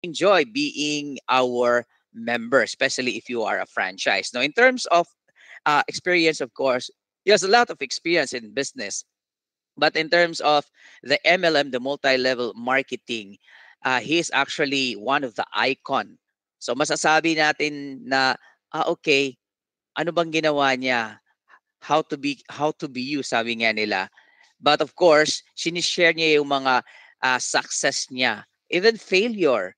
enjoy being our member, especially if you are a franchise. Now, in terms of experience, of course, he has a lot of experience in business. But in terms of the MLM, the multi-level marketing, he is actually one of the icon. So masasabi natin na, okay, ano bang ginawa niya? How to be you, sabi nga nila. But of course, sinishare niya yung mga success niya, even failure.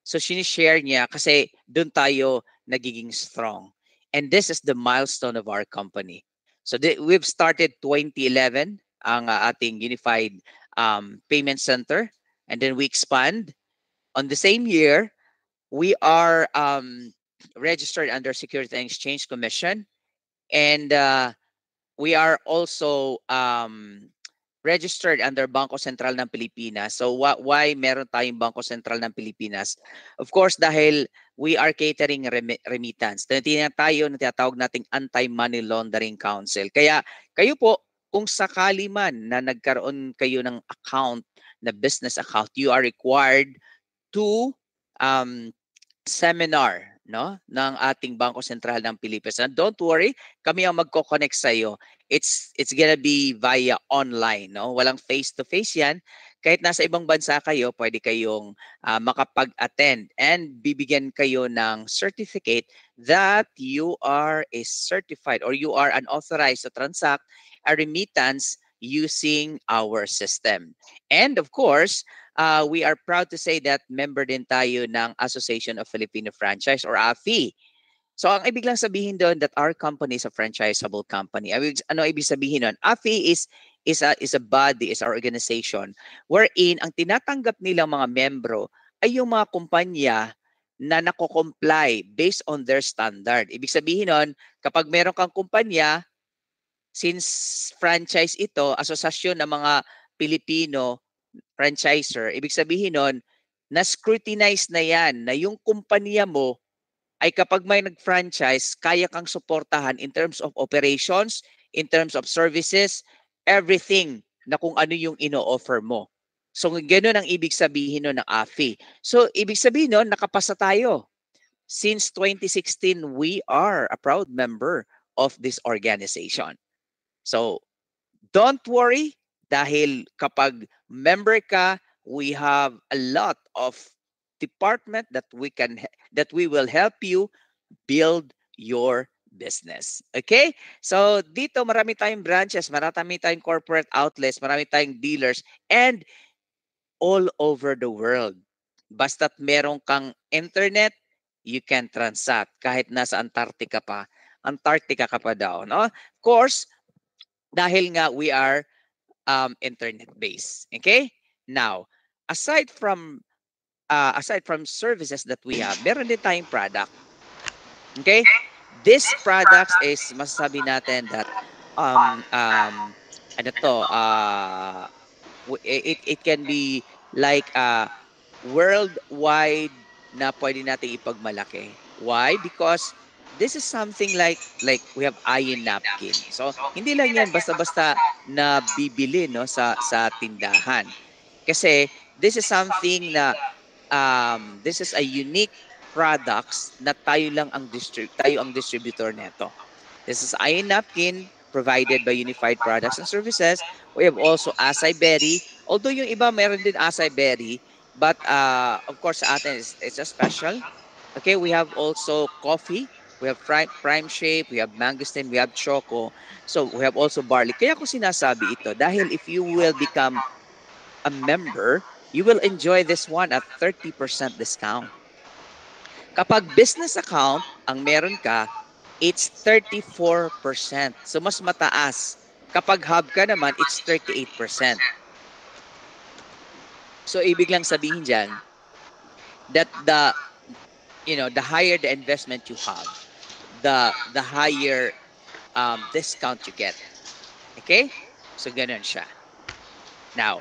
So sinishare niya kasi doon tayo nagiging strong. And this is the milestone of our company. So we've started 2011 ang ating unified payment center, and then we expand. On the same year, we are registered under Security and Exchange Commission, and we are also registered under Bangko Sentral ng Pilipinas. So why meron tayong Bangko Sentral ng Pilipinas? Of course, dahil we are catering remittance. Tinitingnan tayo na tinatawag nating Anti-Money Laundering Council. Kaya kayo po, kung sakali man na nagkaroon kayo ng account, na business account, you are required to um, seminar, no, ng ating Bangko Sentral ng Pilipinas. And don't worry, kami ang magko-connect sa iyo. It's gonna be via online, no? Walang face-to-face 'yan. Kahit nasa ibang bansa kayo, pwede kayong makapag-attend and bibigyan kayo ng certificate that you are a certified or you are an authorized to transact a remittance using our system. And of course, we are proud to say that member din tayo ng Association of Filipino Franchise or AFI. So ang ibig lang sabihin doon that our company is a franchisable company. Ano ibig sabihin doon? AFI is a body, is our organization wherein ang tinatanggap nilang mga membro ay yung mga kumpanya na nako-comply based on their standard. Ibig sabihin noon, kapag meron kang kumpanya, since franchise ito, asosasyon ng mga Pilipino franchiser, ibig sabihin nun, na-scrutinize na yan, na yung kumpanya mo ay kapag may nag-franchise, kaya kang suportahan in terms of operations, in terms of services, everything na kung ano yung ino-offer mo. So, gano'n ang ibig sabihin nun ng AFI. So, ibig sabihin nun, nakapasa tayo. Since 2016, we are a proud member of this organization. So, don't worry dahil kapag member ka, we have a lot of department that we will help you build your business. Okay? So dito marami tayong branches, marami tayong corporate outlets, marami tayong dealers and all over the world. Basta't meron kang internet, you can transact kahit nasa Antarctica pa. Antarctica ka pa daw, no? Of course, dahil nga we are internet-based. Okay? Now, aside from services that we have, meron din tayong product. Okay? This products is masasabi natin that ano to it can be like worldwide na pwede nating ipagmalaki. Why? Because this is something like we have iron napkin. So hindi lang yan basta-basta na bibili no sa tindahan. Kasi this is something na this is a unique products na tayo ang distributor nito. This is iron napkin provided by Unified Products and Services. We have also Acai Berry. Although yung iba meron din Acai Berry, but of course sa atin it's a special. Okay, we have also coffee. We have prime shape, we have mangosteen, we have choco. So we have also barley. Kaya ko sinasabi ito dahil if you will become a member, you will enjoy this one at 30% discount. Kapag business account ang meron ka, it's 34%. So mas mataas. Kapag hub ka naman, it's 38%. So ibig lang sabihin diyan that the higher the investment you have, the higher discount you get. Okay? So ganun siya. Now,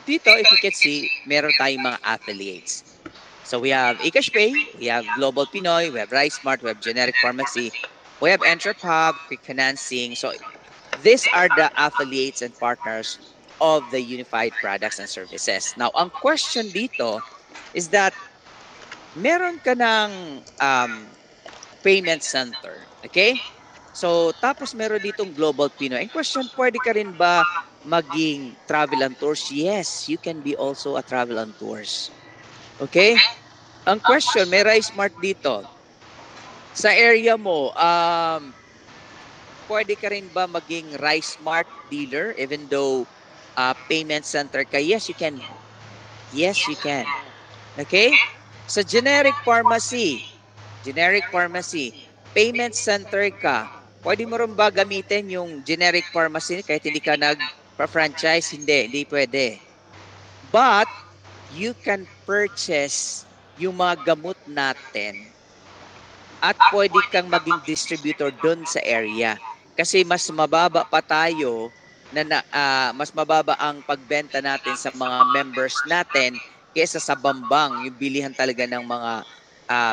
dito if you can see, meron tayong mga affiliates. So we have eCashPay, we have Global Pinoy, we have RiceSmart, we have Generic Pharmacy, we have EntrepHub, Quick Financing. So these are the affiliates and partners of the unified products and services. Now, ang question dito is that meron ka ng payment center. Okay? So, tapos meron ditong Global Pinoy. And question, pwede ka rin ba maging travel and tours? Yes, you can be also a travel and tours. Okay? Ang question, may Rise Smart dito. Sa area mo, pwede ka rin ba maging Rice Smart dealer even though payment center ka? Yes, you can. Yes, you can. Okay? Sa generic pharmacy, payment center ka, pwede mo rin ba gamitin yung generic pharmacy kahit hindi ka nag-franchise? Hindi, hindi pwede. But, you can purchase yung mga gamot natin at pwede kang maging distributor doon sa area. Kasi mas mababa pa tayo mas mababa ang pagbenta natin sa mga members natin kaysa sa Bambang, yung bilihan talaga ng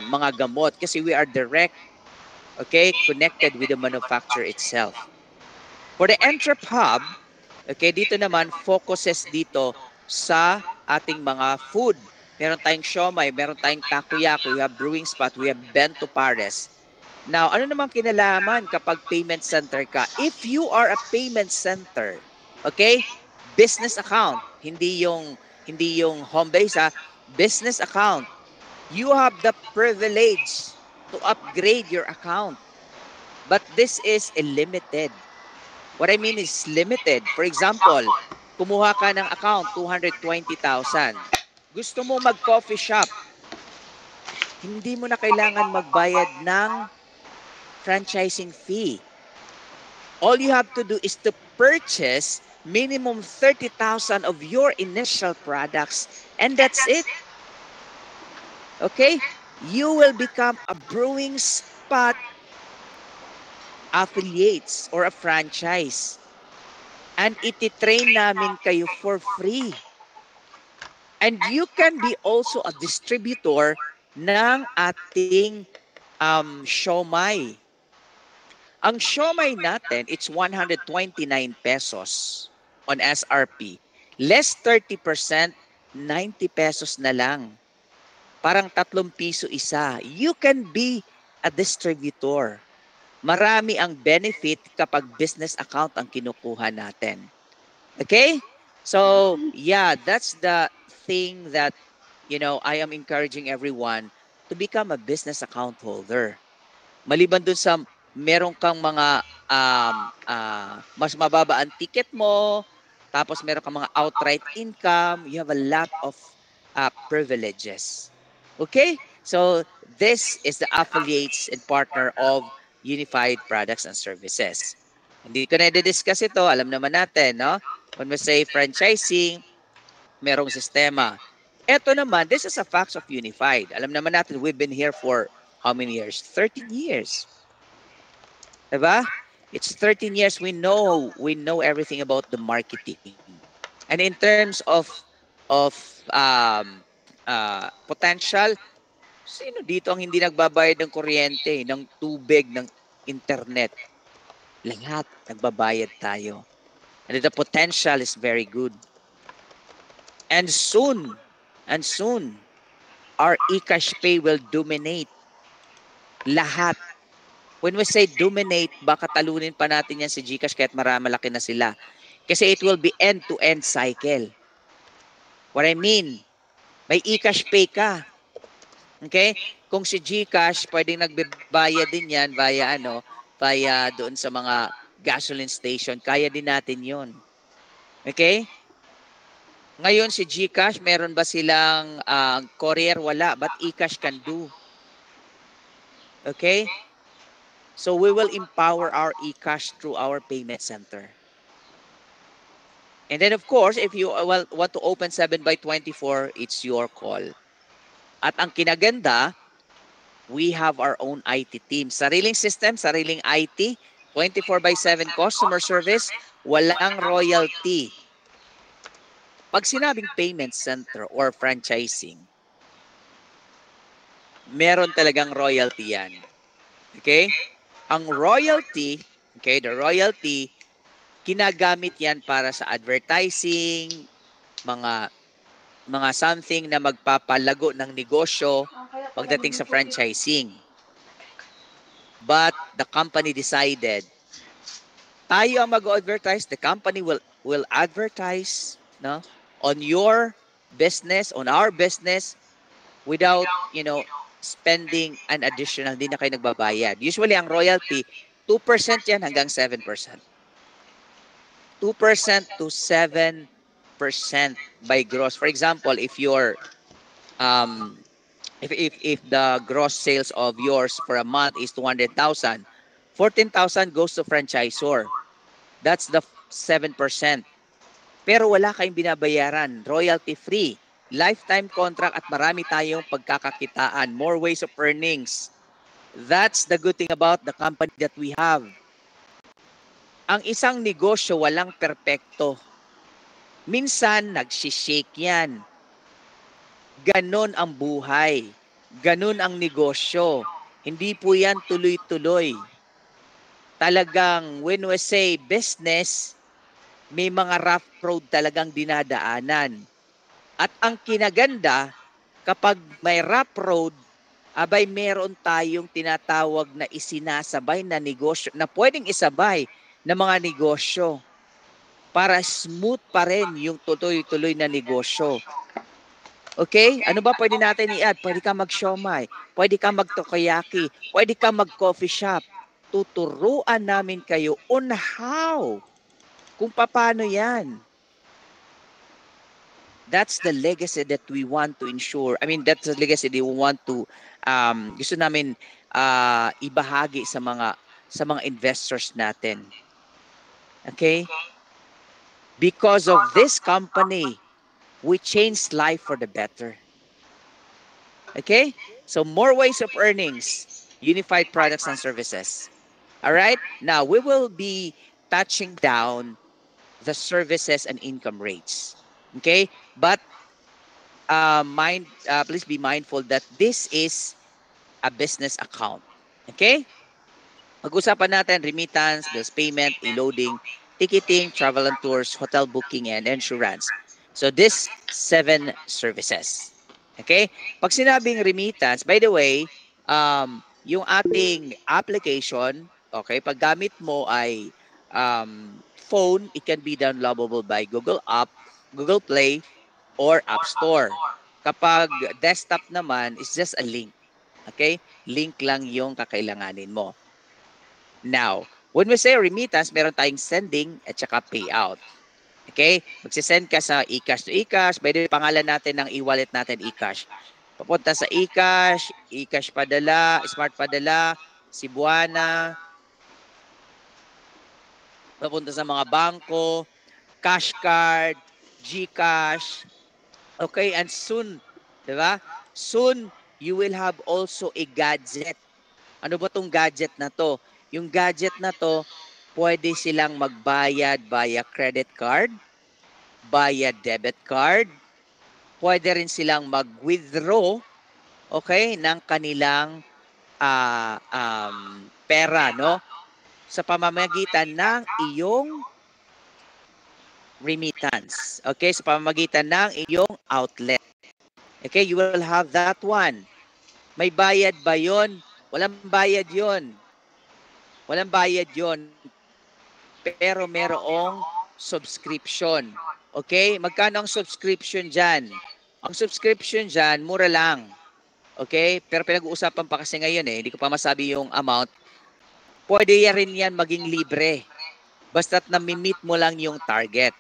mga gamot kasi we are direct, okay, connected with the manufacturer itself. For the Entrep Hub, okay, dito naman focuses dito sa ating mga food. Meron tayong siomai, meron tayong takoyaki, we have brewing spot, we have bento pares. Now, ano naman kinalaman kapag payment center ka? If you are a payment center, okay? Business account, hindi yung home base ha, business account. You have the privilege to upgrade your account. But this is limited. What I mean is limited. For example, kumuha ka ng account 220,000. Gusto mo mag-coffee shop. Hindi mo na kailangan magbayad ng franchising fee. All you have to do is to purchase minimum 30,000 of your initial products and that's it. Okay? You will become a brewing spot affiliates or a franchise. And ititrain namin kayo for free. And you can be also a distributor ng ating siomai. Ang siomai natin, it's 129 pesos on SRP. Less 30%, 90 pesos na lang. Parang 3 piso isa. You can be a distributor. Marami ang benefit kapag business account ang kinukuha natin. Okay? So, yeah, that's the thing that, I am encouraging everyone to become a business account holder. Maliban dun sa meron kang mga mas mababa ang ticket mo, tapos meron kang mga outright income, you have a lot of privileges. Okay? So, this is the affiliates and partner of Unified Products and Services. Hindi ko na i-discuss ito, alam naman natin, no? When we say franchising, merong sistema. Ito naman, this is a facts of Unified. Alam naman natin, we've been here for how many years? 13 years. Diba? It's 13 years. We know everything about the marketing. And in terms of potential, sino dito ang hindi nagbabayad ng kuryente, ng tubig, ng internet? Lahat nagbabayad tayo. And the potential is very good. And soon, our eCash Pay will dominate lahat. When we say dominate, baka talunin pa natin yan si GCash kahit malaki na sila. Kasi it will be end-to-end cycle. What I mean, may eCash Pay ka. Okay? Kung si GCash, pwedeng nagbayad din yan via doon sa mga gasoline station. Kaya din natin yon. Okay? Ngayon si GCash, meron ba silang courier? Wala. But eCash can do. Okay? So we will empower our eCash through our payment center. And then of course, if you want to open 7x24, it's your call. At ang kinaganda, we have our own IT team. Sariling system, sariling IT, 24/7 customer service, walang royalty. Pag sinabing payment center or franchising, meron talagang royalty yan. Okay? Ang royalty, okay, the royalty Ginagamit yan para sa advertising, mga something na magpapalago ng negosyo pagdating sa franchising. But the company decided, tayo ang mag-advertise, the company will advertise, no, on your business, on our business, without, spending an additional, hindi na kayo nagbabayad. Usually, ang royalty, 2% yan hanggang 7%. 2% to 7% by gross. For example, if your if the gross sales of yours for a month is 200,000, 14,000 goes to franchisor. That's the 7%. Pero wala kayong binabayaran, royalty free, lifetime contract at marami tayong pagkakakitaan, more ways of earnings. That's the good thing about the company that we have. Ang isang negosyo walang perpekto. Minsan nagsishake yan. Ganon ang buhay. Ganon ang negosyo. Hindi po yan tuloy-tuloy. Talagang when we say business, may mga rough road talagang dinadaanan. At ang kinaganda, kapag may rough road, abay meron tayong tinatawag na isinasabay na negosyo, na pwedeng isabay na mga negosyo para smooth pa rin yung tuloy-tuloy na negosyo. Okay? Ano ba pwede natin i-add? Pwede ka mag-siomai, pwede ka mag-takoyaki, pwede ka mag-coffee shop. Tuturuan namin kayo on how, kung paano yan. That's the legacy that we want to ensure. I mean, that's the legacy that we want to gusto namin ibahagi sa mga investors natin. Okay? Because of this company, we changed life for the better. Okay? So more ways of earnings, unified products and services. All right? Now, we will be touching down the services and income rates. Okay? But please be mindful that this is a business account. Okay? Pag-usapan natin remittance, bills payment, e-loading, ticketing, travel and tours, hotel booking, and insurance. So this 7 services. Okay? Pag sinabing remittance, by the way, yung ating application, okay, pag gamit mo ay phone, it can be downloadable by Google App, Google Play, or App Store. Kapag desktop naman, it's just a link. Okay? Link lang yung kakailanganin mo. Now, when we say remittance, meron tayong sending at saka payout. Okay? Magsisend ka sa eCash to eCash. By the way, pangalan natin ng e-wallet natin, eCash. Papunta sa eCash, eCash padala, Smart padala, Cebuana. Papunta sa mga bangko, cash card, GCash. Okay? And soon, di ba? Soon, you will have also a gadget. Ano ba tong gadget na to? Yung gadget na to, pwede silang magbayad via credit card, via debit card, pwede rin silang mag-withdraw, okay, ng kanilang pera, no? Sa pamamagitan ng iyong remittance. Okay, sa pamamagitan ng iyong outlet. Okay, you will have that one. May bayad ba yon? Walang bayad yon. Walang bayad yon. Pero merong subscription. Okay? Magkano ang subscription dyan? Ang subscription dyan, mura lang. Okay? Pero pinag-uusapan pa kasi ngayon hindi ko pa masabi yung amount. Pwede rin yan maging libre. Basta't nami-meet mo lang yung target.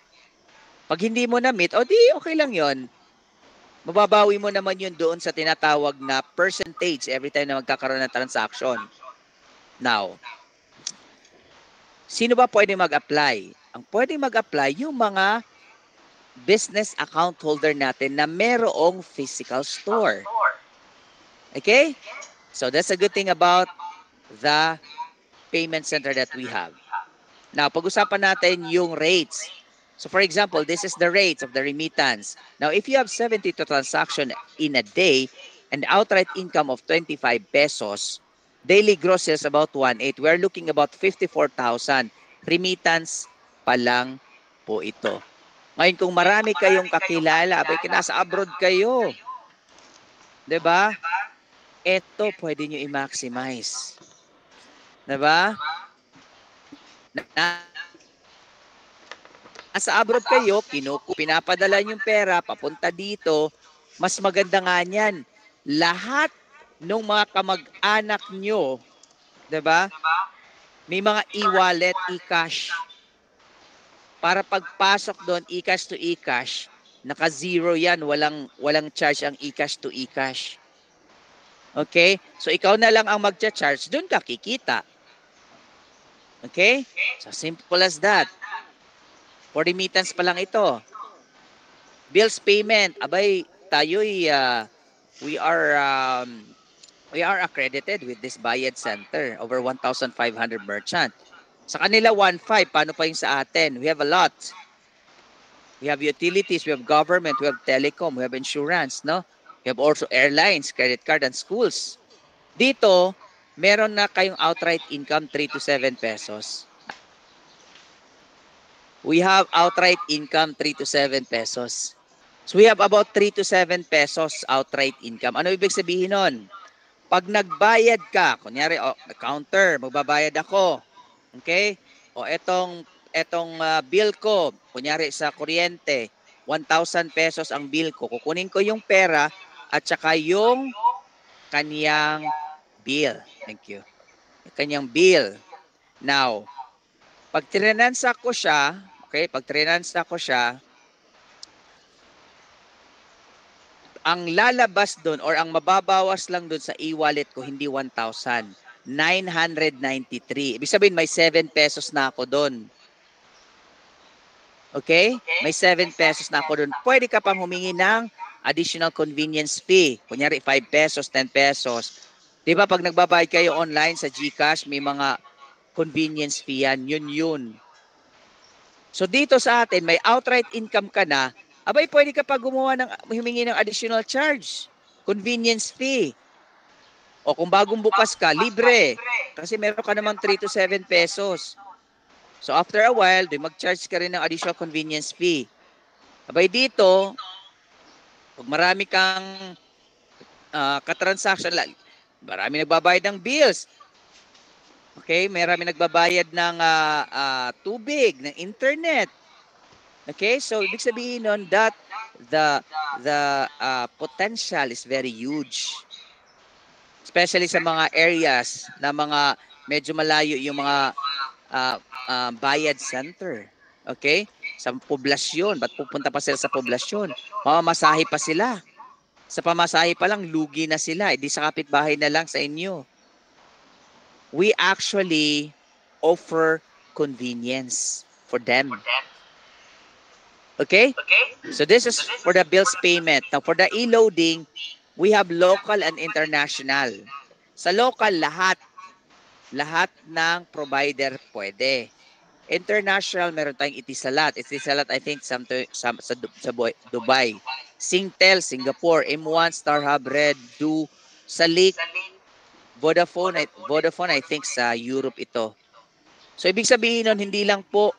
Pag hindi mo na-meet, di okay lang yon. Mababawi mo naman yun doon sa tinatawag na percentage every time na magkakaroon ng transaction. Now, sino ba pwede mag-apply? Ang pwede mag-apply yung mga business account holder natin na merong physical store. Okay? So that's a good thing about the payment center that we have. Now, pag-usapan natin yung rates. So for example, this is the rates of the remittance. Now, if you have 72 transactions in a day and outright income of 25 pesos, daily gross sales about 1.8. We're looking about 54,000 remittance pa lang po ito. Ngayon, kung marami kayong kakilala, abay, nasa abroad kayo, 'di ba? Ito pwede nyo i-maximize. 'Di ba? Nasa abroad kayo, pinapadala yung pera papunta dito, mas maganda nga niyan. Lahat ng mga kamag-anak nyo, 'di ba? May mga e-wallet, e-cash. Para pagpasok doon, e-cash to e-cash, naka-zero yan, walang charge ang e-cash to e-cash. Okay? So ikaw na lang ang magcha-charge, doon ka kikita. Okay? So simple as that. For remittance pa lang ito. Bills payment, abay, tayo'y we are accredited with this Bayad Center, over 1,500 merchant. Sa kanila 1.5, paano pa yung sa atin? We have a lot. We have utilities, we have government, we have telecom, we have insurance, no? We have also airlines, credit card, and schools. Dito, meron na kayong outright income 3 to 7 pesos. We have outright income 3 to 7 pesos. So we have about 3 to 7 pesos outright income. Ano ibig sabihin nun? Pag nagbayad ka, kunyari, counter, magbabayad ako. Okay? O etong bill ko, kunyari sa kuryente, 1,000 pesos ang bill ko. Kukunin ko yung pera at saka yung kaniyang bill. Thank you. Yung kanyang bill. Now, pag trinansa ko siya, okay, pag trinansa ko siya, ang lalabas doon or ang mababawas lang doon sa e-wallet ko, hindi 1,000. 993. Ibig sabihin, may 7 pesos na ako doon. Okay? May 7 pesos na ako doon. Pwede ka pang humingi ng additional convenience fee. Kunyari, 5 pesos, 10 pesos. Di ba pag nagbabayad kayo online sa GCash, may mga convenience fee yan. Yun. So dito sa atin, may outright income ka na, abay pwede ka pa humingi ng additional charge. Convenience fee. O kung bagong bukas ka, libre. Kasi meron ka naman 3 to 7 pesos. So after a while, mag-charge ka rin ng additional convenience fee. Abay dito, pag marami kang katransaction, marami nagbabayad ng bills. Okay, marami nagbabayad ng tubig, ng internet. Okay, so ibig sabihin nun that the potential is very huge. Especially sa mga areas na mga medyo malayo yung mga bayad center. Okay? Sa poblasyon. Ba't pupunta pa sila sa poblasyon? Mamamasahe pa sila. Sa pamasahe pa lang, lugi na sila. Hindi sa kapitbahay na lang sa inyo. We actually offer convenience for them. Okay? So this is for the bills payment. Now for the e-loading, we have local and international. Sa local, lahat ng provider pwede. International, meron tayong Etisalat. Etisalat, I think, sa Dubai. Singtel, Singapore. M1, StarHub, Red, Do, Salik, Vodafone, I think, sa Europe ito. So, ibig sabihin nun, hindi lang po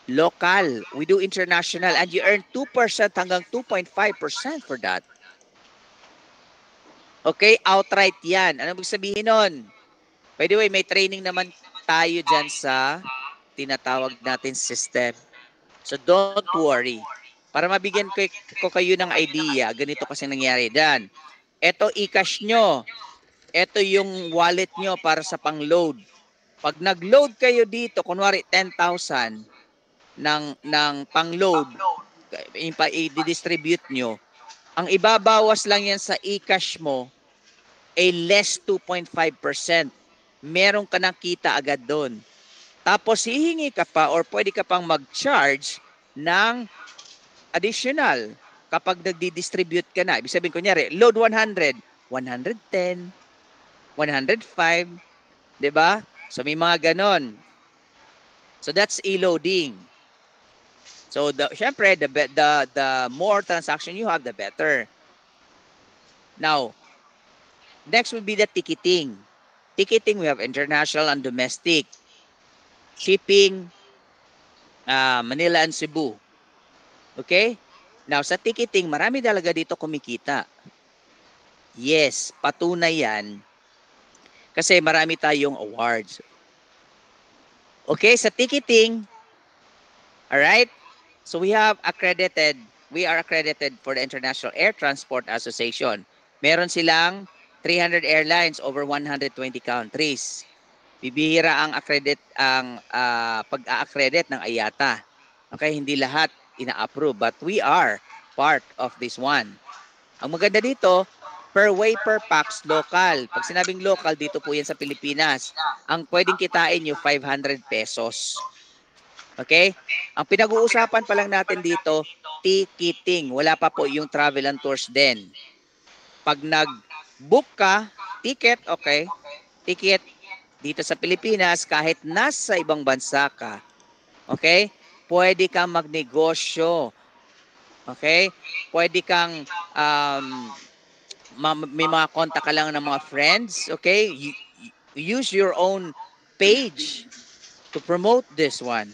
local. We do international and you earn 2% hanggang 2.5% for that. Okay, outright yan. Ano ibig sabihin nun? By the way, may training naman tayo dyan sa tinatawag natin system. So don't worry. Para mabigyan ko kayo ng idea, ganito kasi nangyari dyan. Ito e-cash nyo. Ito yung wallet nyo para sa pang-load. Pag nag-load kayo dito, kunwari 10,000 ng pang-load, i-distribute nyo, ang ibabawas lang yan sa e-cash mo ay less 2.5%. Meron ka nang kita agad doon. Tapos hihingi ka pa or pwede ka pang mag-charge ng additional kapag nagdi-distribute ka na. Ibig sabihin, kunyari, load 100, 110, 105, di ba? So may mga ganon. So that's e-loading. So syempre, the more transaction you have, the better. Now, next would be the ticketing. Ticketing, we have international and domestic. Shipping, Manila and Cebu. Okay? Now, sa ticketing, marami talaga dito kumikita. Yes, patunay yan. Kasi marami tayong awards. Okay, sa ticketing, alright? So we are accredited for the International Air Transport Association. Meron silang 300 airlines over 120 countries. Bibihira ang pag-a-accredit ng IATA. Okay, hindi lahat ina-approve but we are part of this one. Ang maganda dito, per way per pax local. Pag sinabing local, dito po yan sa Pilipinas. Ang pwedeng kitain nyo, 500 pesos. Okay? Ang pinag-uusapan pa lang natin dito, ticketing. Wala pa po yung travel and tours din. Pag nag-book ka, ticket, okay? Ticket dito sa Pilipinas, kahit nasa ibang bansa ka, okay? Pwede kang magnegosyo. Okay? Pwede kang may mga kontak ka lang ng mga friends, okay? Use your own page to promote this one.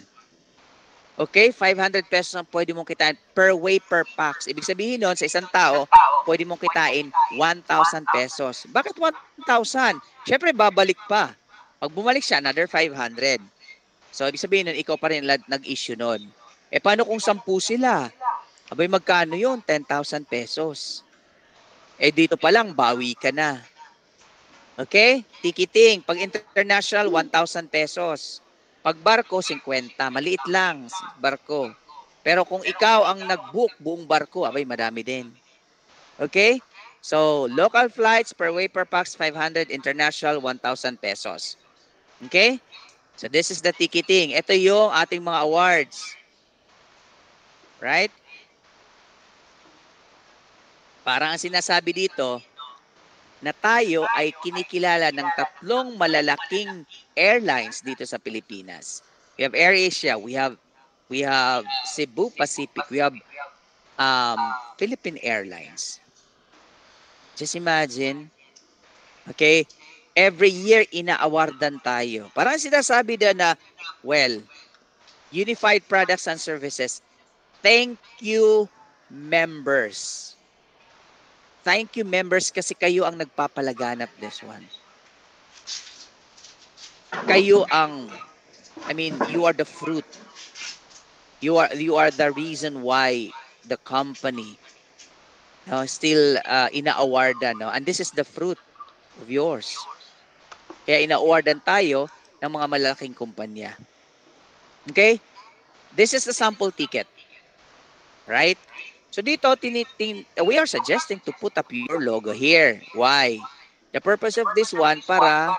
Okay, 500 pesos ang pwede mong kitain per way per pax. Ibig sabihin nun, sa isang tao, pwede mong kitain 1,000 pesos. Bakit 1,000? Siyempre, babalik pa. Pag bumalik siya, another 500. So, ibig sabihin nun, ikaw pa rin nag-issue nun. Eh, paano kung 10 sila? Abay, magkano yun? 10,000 pesos. Eh, dito pa lang, bawi ka na. Okay? Ticketing. Pag international, 1,000 pesos. Pag barko, 50. Maliit lang, barko. Pero kung ikaw ang nag-book buong barko, abay, madami din. Okay? So, local flights per way per pax, 500. International, 1,000 pesos. Okay? So, this is the ticketing. Ito yung ating mga awards. Right? Parang ang sinasabi dito, na tayo ay kinikilala ng 3 malalaking airlines dito sa Pilipinas. We have AirAsia, we have Cebu Pacific, we have Philippine Airlines. Just imagine, okay, every year ina-awardan tayo. Parang sinasabi na, well, Unified Products and Services, thank you members. Thank you members kasi kayo ang nagpapalaganap this one. Kayo ang, you are the fruit. You are the reason why the company still ina-awardan. And this is the fruit of yours. Kaya ina-awardan tayo ng mga malalaking kumpanya. Okay? This is the sample ticket. Right? So dito, we are suggesting to put up your logo here. Why? The purpose of this one, para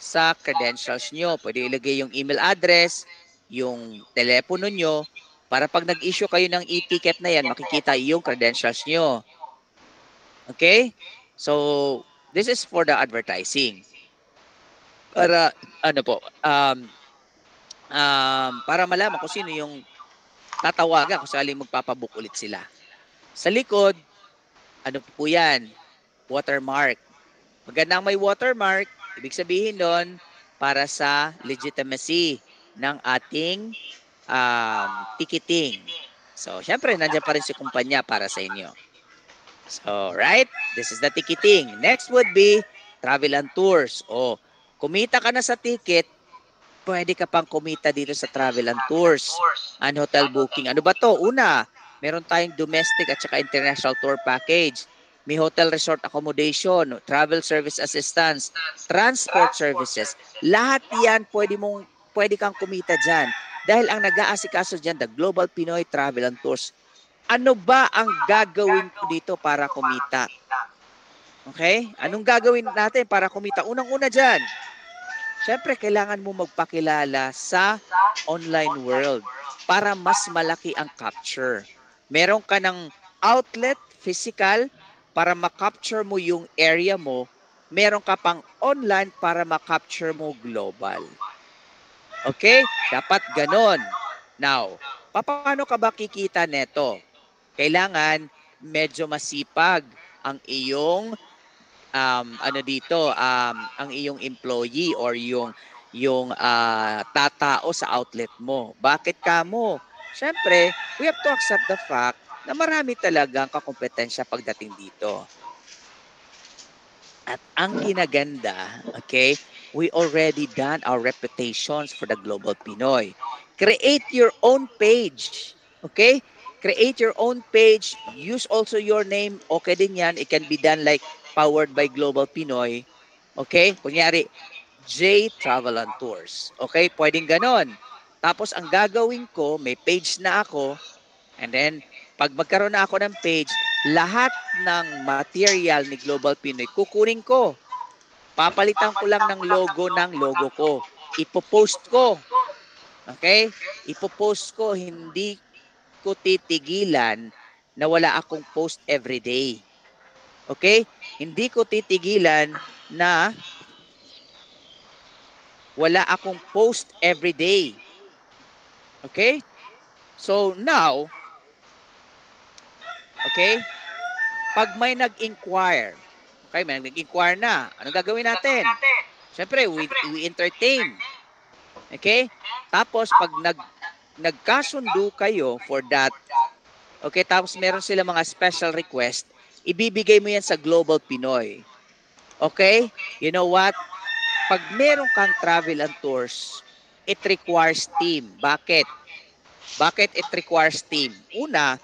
sa credentials nyo. Pwede ilagay yung email address, yung telepono nyo, para pag nag-issue kayo ng e-ticket na yan, makikita yung credentials nyo. Okay? So, this is for the advertising. Para, para malaman kung sino yung tatawagan kung sakaling magpapabook ulit sila. Sa likod, ano po yan? Watermark. Magandang may watermark, ibig sabihin nun, para sa legitimacy ng ating ticketing. So, syempre, nandiyan pa rin si kumpanya para sa inyo. So, right? This is the ticketing. Next would be travel and tours. O, kumita ka na sa ticket, pwede ka pang kumita dito sa travel and tours and hotel booking. Ano ba to? Una, meron tayong domestic at saka international tour package. May hotel resort accommodation, travel service assistance, transport services. Lahat yan pwede kang kumita dyan. Dahil ang nag-aasikaso dyan, the Global Pinoy Travel and Tours. Ano ba ang gagawin ko dito para kumita? Okay? Anong gagawin natin para kumita? Unang-una dyan, syempre, kailangan mo magpakilala sa online world para mas malaki ang capture. Meron ka ng outlet, physical, para makapture mo yung area mo. Meron ka pang online para makapture mo global. Okay? Dapat ganon. Now, paano ka ba kikita neto? Kailangan medyo masipag ang iyong ang iyong employee or yung yung tatao sa outlet mo. Bakit ka mo? Siyempre, we have to accept the fact na marami talagang kakompetensya pagdating dito. At ang kinaganda, okay, we already done our reputations for the Global Pinoy. Create your own page. Okay? Create your own page. Use also your name. Okay din yan. It can be done like powered by Global Pinoy. Okay? Kunyari, J Travel and Tours. Okay? Pwedeng ganon. Tapos ang gagawin ko, may page na ako. And then, pag magkaroon na ako ng page, lahat ng material ni Global Pinoy, kukunin ko. Papalitan ko lang ng logo ko. Ipopost ko. Okay? Ipopost ko. Hindi ko titigilan na wala akong post every day. Okay? Hindi ko titigilan na wala akong post every day. Okay? So now, okay? Pag may nag-inquire, okay, may nag-inquire na, anong gagawin natin? Siyempre, we entertain. Okay? Tapos, pag nagkasundo kayo for that, okay, tapos meron sila mga special request, ibibigay mo yan sa Global Pinoy. Okay? You know what? Pag meron kang travel and tours, it requires team. Bakit? Bakit it requires team? Una,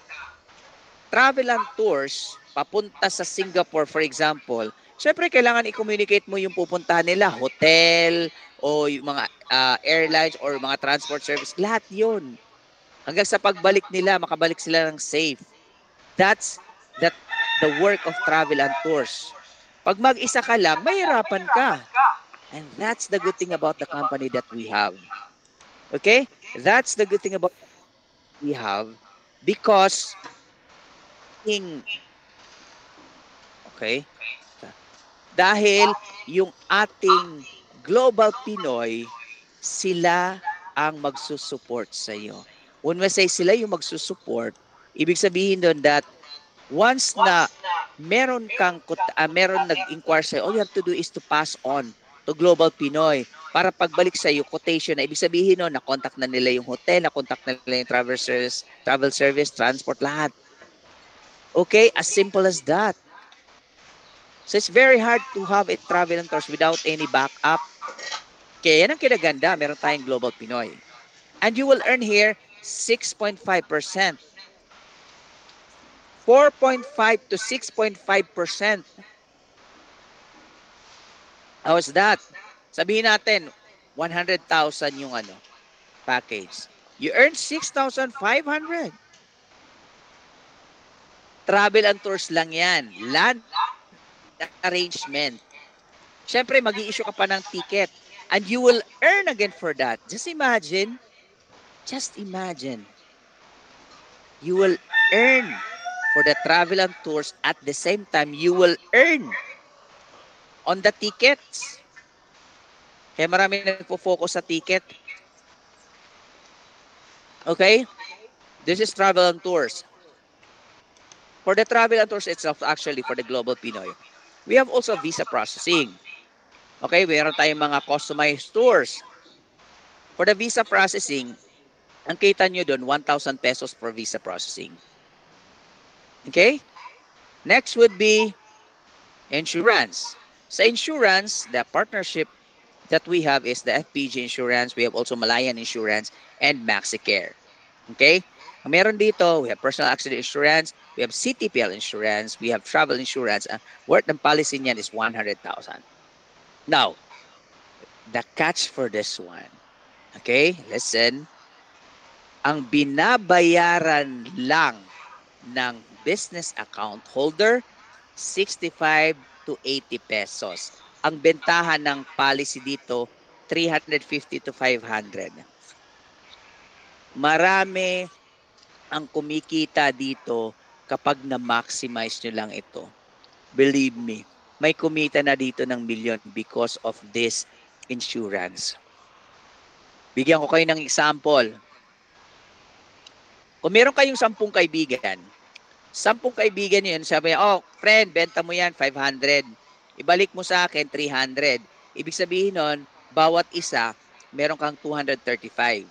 travel and tours, papunta sa Singapore, for example, syempre kailangan i-communicate mo yung pupuntahan nila, hotel, o yung mga airlines or mga transport service, lahat yun. Hanggang sa pagbalik nila, makabalik sila ng safe. That's the work of travel and tours. Pag mag-isa ka lang, mahirapan ka. And that's the good thing about the company that we have. Okay? That's the good thing about we have because okay? Dahil yung ating Global Pinoy, sila ang magsusupport sa iyo. When we say sila yung magsusupport, ibig sabihin doon that once na meron nag-inquire sa'yo, all you have to do is to pass on to Global Pinoy para pagbalik sa iyo quotation na ibig sabihin no, na-contact na nila yung hotel, na-contact na nila yung travel service, transport, lahat. Okay? As simple as that. So it's very hard to have a travel and tours without any backup. Kaya yan ang kinaganda, meron tayong Global Pinoy. And you will earn here 6.5%. 4.5 to 6.5%. How's that? Sabihin natin, 100,000 yung package. You earn 6,500. Travel and tours lang yan. Land arrangement. Siyempre, mag-i-issue ka pa ng ticket. And you will earn again for that. Just imagine. You will earn for the travel and tours at the same time you will earn on the tickets. Kaya marami nagpo-focus sa ticket. Okay? This is travel and tours. For the travel and tours itself, actually, for the Global Pinoy, we have also visa processing. Okay? Meron tayong mga customized tours. For the visa processing, ang kita nyo doon, 1,000 pesos per visa processing. Okay? Next would be insurance. Sa insurance, the partnership that we have is the FPG Insurance. We have also Malayan Insurance and MaxiCare. Okay? Ang meron dito, we have personal accident insurance, we have CTPL insurance, we have travel insurance. Worth ng policy niyan is 100,000. Now, the catch for this one. Okay? Listen. Ang binabayaran lang ng business account holder, 65 to 80 pesos. Ang bentahan ng policy dito, 350 to 500. Marami ang kumikita dito kapag na-maximize nyo lang ito. Believe me, may kumita na dito ng milyon because of this insurance. Bigyan ko kayo ng example. Kung meron kayong 10 kaibigan, 10 kaibigan yun, sabi niya, oh, friend, benta mo yan, 500. Ibalik mo sa akin, 300. Ibig sabihin nun, bawat isa, meron kang 235.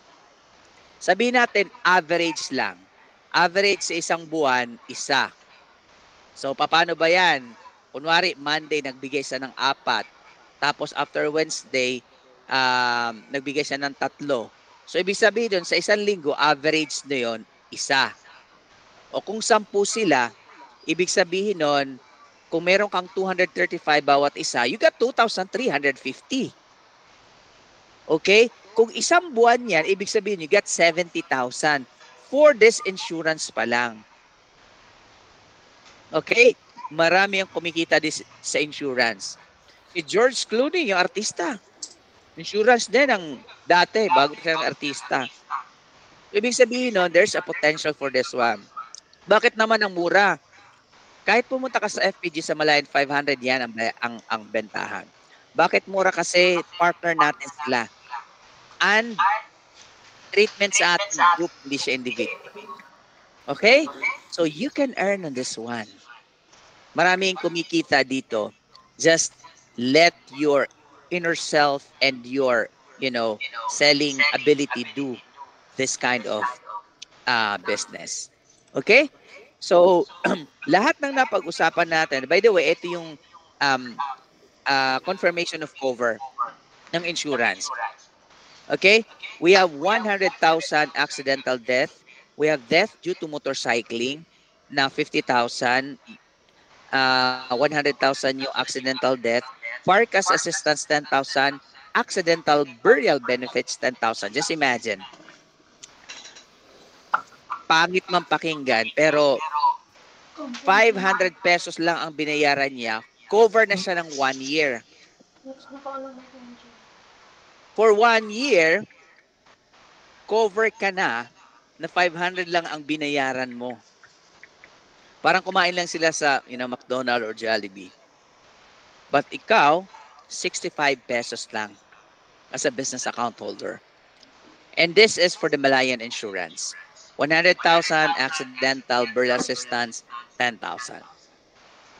Sabihin natin, average lang. Average sa isang buwan, isa. So, paano ba yan? Kunwari, Monday, nagbigay siya ng 4. Tapos, after Wednesday, nagbigay siya ng 3. So, ibig sabihin dun, sa isang linggo, average na yun, isa. O kung 10 sila, ibig sabihin nun, kung meron kang 235 bawat isa, you got 2,350. Okay? Kung isang buwan yan, ibig sabihin you got 70,000 for this insurance pa lang. Okay? Marami ang kumikita sa insurance. Si George Clooney, yung artista. Insurance din ang dati, bago siya ng artista. Ibig sabihin nun, there's a potential for this one. Bakit naman ang mura? Kahit pumunta ka sa FPG sa Malayan, 500 yan ang bentahan. Bakit mura? Kasi partner natin sila. And treatment sa ating group, hindi siya individual. Okay? So you can earn on this one. Maraming kumikita dito. Just let your inner self and your, selling ability do this kind of business. Okay? So, lahat ng napag-usapan natin, by the way, ito yung confirmation of cover ng insurance. Okay? We have 100,000 accidental death. We have death due to motorcycling na 50,000. 100,000 yung accidental death. Farkas assistance, 10,000. Accidental burial benefits, 10,000. Just imagine. Pangit man pakinggan, pero 500 pesos lang ang binayaran niya. Cover na siya ng 1 year. For 1 year, cover ka na 500 lang ang binayaran mo. Parang kumain lang sila sa, McDonald's or Jollibee. But ikaw, 65 pesos lang as a business account holder. And this is for the Malayan Insurance. 100,000 accidental burial assistance, 10,000.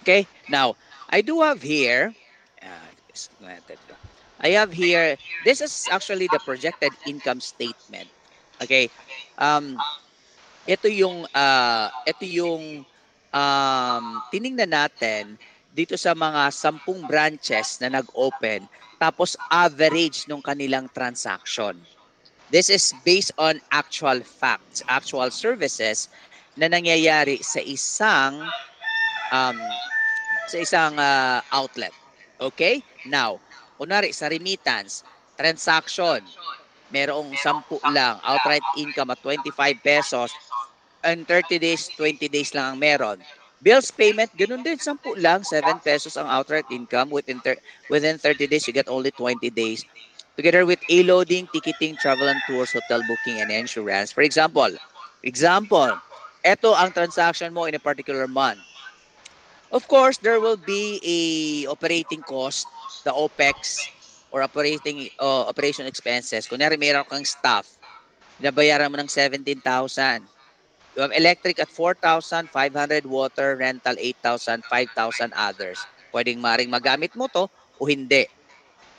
Okay? Now, I do have here, this is actually the projected income statement. Okay? Ito yung tiningnan natin dito sa mga 10 branches na nag-open, tapos average nung kanilang transaction. This is based on actual facts, actual services na nangyayari sa isang outlet. Okay? Now, kunwari sa remittance, transaction, merong 10 lang, outright income at 25 pesos, and 30 days, 20 days lang ang meron. Bills payment, ganun din, 10 lang, 7 pesos ang outright income. Within 30 days, you get only 20 days. Together with A-loading, ticketing, travel and tours, hotel booking, and insurance. For example, ito ang transaction mo in a particular month. Of course, there will be a operating cost, the OPEX, or operation expenses. Kunyari, mayroon kang staff, binabayaran mo ng 17,000. You have electric at 4,500, water, rental 8,000, 5,000 others. Pwedeng maring magamit mo to o hindi.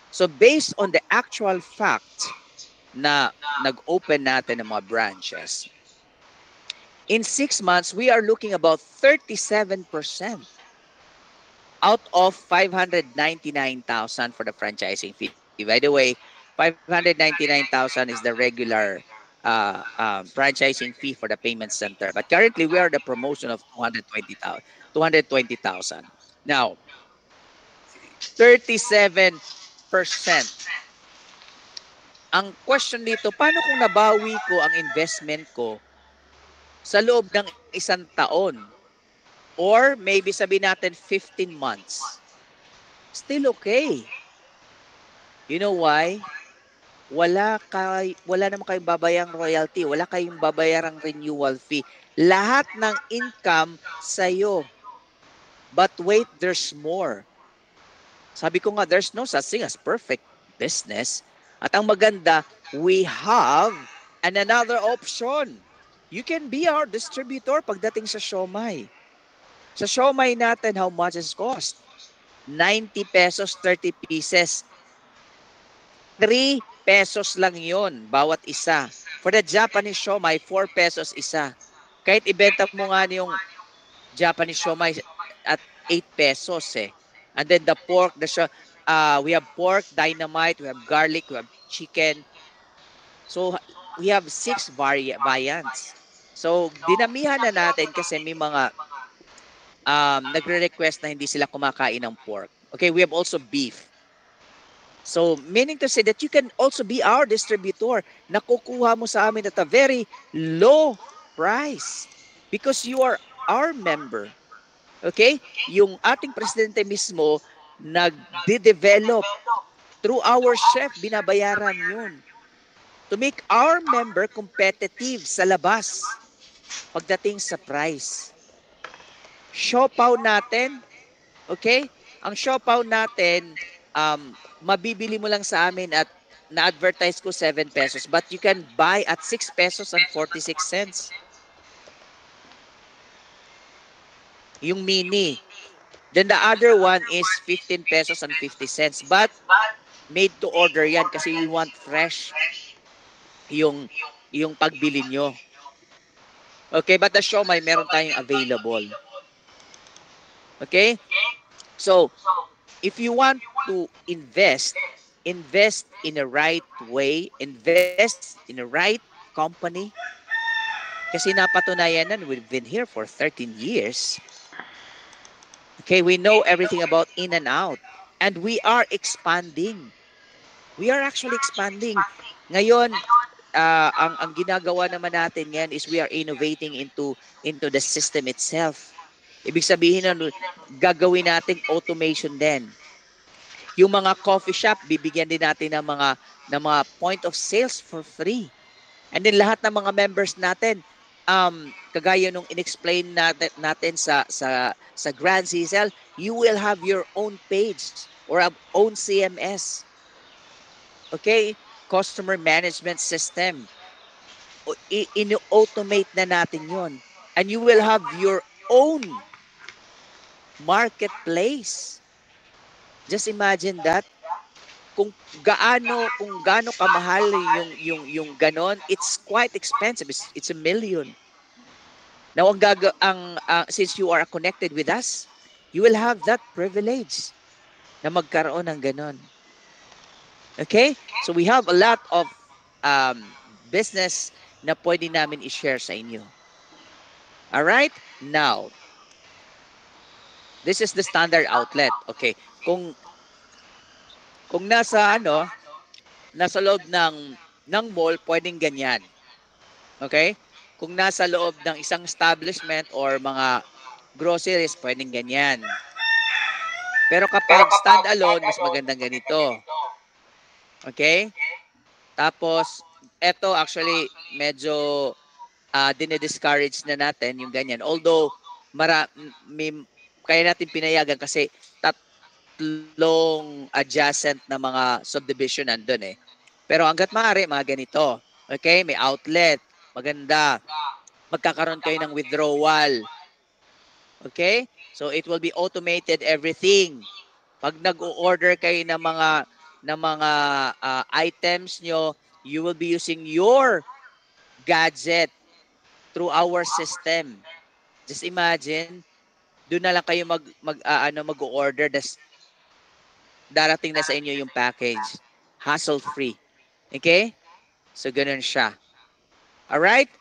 So based on the actual fact na nag-open natin ng mga branches, in 6 months, we are looking about 37% out of 599,000 for the franchising fee. By the way, 599,000 is the regular franchising fee for the payment center. But currently, we are the promotion of 220,000. Now, 37%. Ang question dito, paano kung nabawi ko ang investment ko sa loob ng 1 taon? Or maybe sabihin natin 15 months. Still okay. You know why? Wala naman kayong babayang royalty, wala kayong babayarang renewal fee. Lahat ng income sa'yo. But wait, there's more. Sabi ko nga, there's no such thing as perfect business. At ang maganda, we have another option. You can be our distributor pagdating sa siomai. Sa siomai natin, how much is cost? 90 pesos, 30 pieces. 3 pesos lang yon bawat isa. For the Japanese siomai, 4 pesos isa. Kahit ibenta mo nga yung Japanese siomai at 8 pesos eh. And then the pork, we have pork, dynamite, we have garlic, we have chicken. So we have 6 variants. So dinamihan na natin kasi may mga nagre-request na hindi sila kumakain ng pork. Okay, we have also beef. So, meaning to say that you can also be our distributor. Nakukuha mo sa amin at a very low price because you are our member. Okay? Yung ating presidente mismo nagde-develop through our chef, binabayaran yun to make our member competitive sa labas pagdating sa price. Siopaw natin, okay? Ang siopaw natin, mabibili mo lang sa amin at na-advertise ko 7 pesos but you can buy at 6 pesos and 46 cents. Yung mini. Then the other one is 15 pesos and 50 cents but made to order yan kasi we want fresh yung pagbili nyo. Okay, but the siomai meron tayong available. Okay? So, if you want to invest in a right way, invest in a right company. Kasi napatunayan na, we've been here for 13 years. Okay, we know everything about in and out. And we are expanding. We are actually expanding. Ngayon, ang ginagawa naman natin ngayon is we are innovating into the system itself. Ibig sabihin na gagawin nating automation din. Yung mga coffee shop, bibigyan din natin ng mga point of sales for free. And then lahat ng mga members natin, kagaya nung inexplain natin sa Grand Cecil, you will have your own page or own CMS. Okay? Customer Management System. In-automate na natin yon. And you will have your own marketplace. Just imagine that. Kung gaano kamahal yung ganon, it's quite expensive. It's a million. Now since you are connected with us, you will have that privilege na magkaroon ng ganon. Okay? So we have a lot of business na pwede namin i-share sa inyo. All right? Now, this is the standard outlet. Okay. Kung nasa loob ng mall, pwedeng ganyan. Okay? Kung nasa loob ng isang establishment or mga groceries, pwedeng ganyan. Pero kapag stand-alone, mas magandang ganito. Okay? Tapos, eto actually, medyo dinediscourage na natin yung ganyan. Although, kaya natin pinayagan kasi tatlong adjacent na mga subdivision nandun eh. Pero hanggat maaari, mga ganito. Okay? May outlet. Maganda. Magkakaroon kayo ng withdrawal. Okay? So, it will be automated everything. Pag nag-o-order kayo ng mga items nyo, you will be using your gadget through our system. Just imagine, doon na lang kayo mag-order, darating na sa inyo yung package. Hassle-free. Okay? So, ganun siya. Alright?